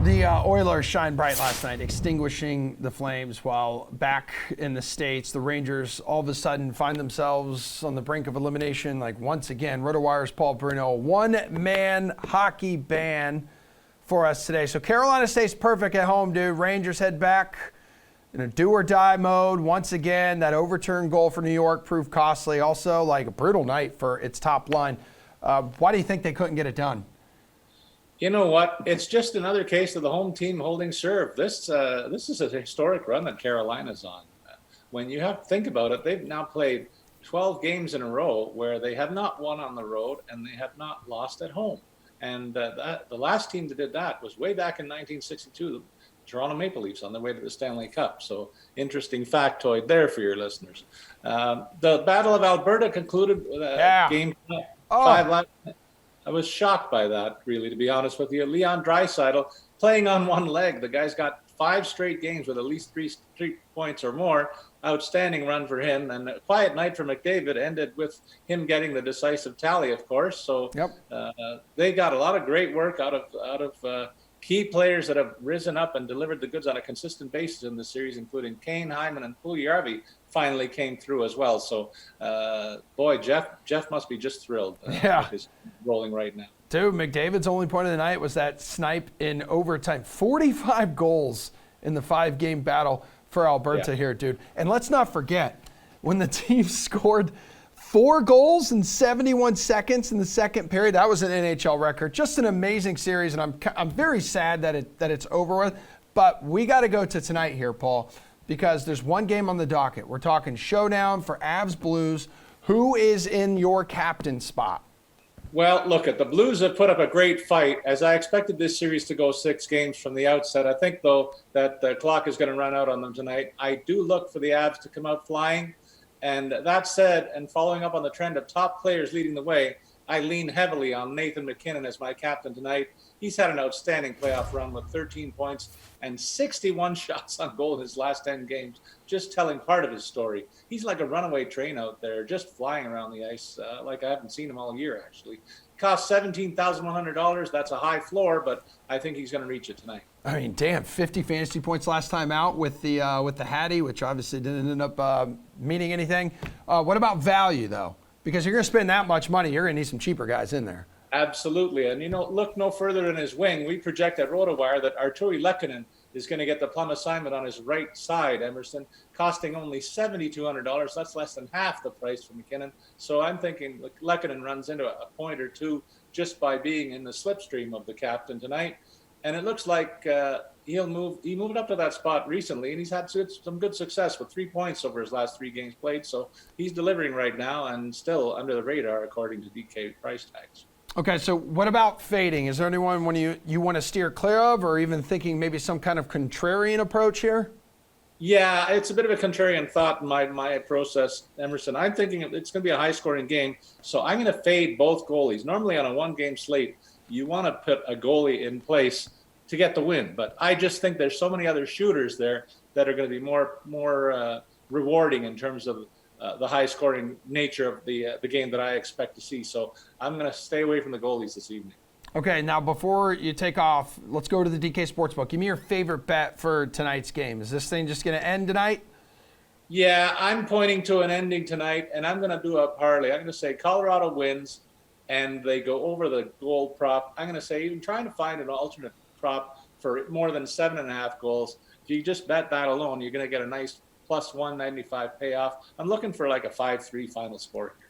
The Oilers shined bright last night, extinguishing the flames, while back in the States, the Rangers all of a sudden find themselves on the brink of elimination. Like once again, RotoWire's Paul Bruno, one-man hockey ban for us today. So Carolina stays perfect at home, dude. Rangers head back in a do-or-die mode. Once again, that overturned goal for New York proved costly. Also, like a brutal night for its top line. Why do you think they couldn't get it done? You know what? It's just another case of the home team holding serve. This is a historic run that Carolina's on. When you have to think about it, they've now played 12 games in a row where they have not won on the road and they have not lost at home. And the last team that did that was way back in 1962, the Toronto Maple Leafs on their way to the Stanley Cup. So interesting factoid there for your listeners. The Battle of Alberta concluded with game 5 last night. I was shocked by that, really, to be honest with you. Leon Draisaitl playing on one leg. The guy's got 5 straight games with at least three points or more. Outstanding run for him. And a quiet night for McDavid ended with him getting the decisive tally, of course. So they got a lot of great work out of key players that have risen up and delivered the goods on a consistent basis in the series, including Kane, Hyman, and Puljujarvi finally came through as well. So, boy, Jeff must be just thrilled. He's rolling right now. Dude, McDavid's only point of the night was that snipe in overtime. 45 goals in the 5-game battle for Alberta here, dude. And let's not forget, when the team scored 4 goals in 71 seconds in the second period, that was an NHL record. Just an amazing series, and I'm very sad that it's over with. But we got to go to tonight here, Paul, because there's one game on the docket. We're talking showdown for Avs Blues. Who is in your captain spot? Well, look, the Blues have put up a great fight, as I expected this series to go 6 games from the outset. I think, though, that the clock is going to run out on them tonight. I do look for the Avs to come out flying. And that said, and following up on the trend of top players leading the way, I lean heavily on Nathan MacKinnon as my captain tonight. He's had an outstanding playoff run with 13 points and 61 shots on goal in his last 10 games, just telling part of his story. He's like a runaway train out there, just flying around the ice like I haven't seen him all year, actually. Cost $17,100. That's a high floor, but I think he's going to reach it tonight. I mean, damn, 50 fantasy points last time out with the Hattie, which obviously didn't end up meaning anything. What about value, though? Because you're going to spend that much money, you're going to need some cheaper guys in there. Absolutely. And, look no further than his wing. We project at RotoWire that Arturi Lehkonen is going to get the plum assignment on his right side, Emerson, costing only $7,200. That's less than half the price for McKinnon. So I'm thinking Lehkonen runs into a point or two just by being in the slipstream of the captain tonight. And it looks like he moved up to that spot recently, and he's had some good success with 3 points over his last 3 games played. So he's delivering right now and still under the radar, according to DK price tags. Okay, so what about fading? Is there anyone when you want to steer clear of, or even thinking maybe some kind of contrarian approach here? Yeah, it's a bit of a contrarian thought in my process, Emerson. I'm thinking it's going to be a high-scoring game, so I'm going to fade both goalies. Normally on a 1-game slate, you want to put a goalie in place to get the win. But I just think there's so many other shooters there that are going to be more rewarding in terms of the high-scoring nature of the game that I expect to see. So I'm going to stay away from the goalies this evening. Okay, now before you take off, let's go to the DK Sportsbook. Give me your favorite bet for tonight's game. Is this thing just going to end tonight? Yeah, I'm pointing to an ending tonight, and I'm going to do a parlay. I'm going to say Colorado wins, and they go over the goal prop. I'm going to say even trying to find an alternate prop for more than 7.5 goals. If you just bet that alone, you're going to get a nice plus 195 payoff. I'm looking for like a 5-3 final score here.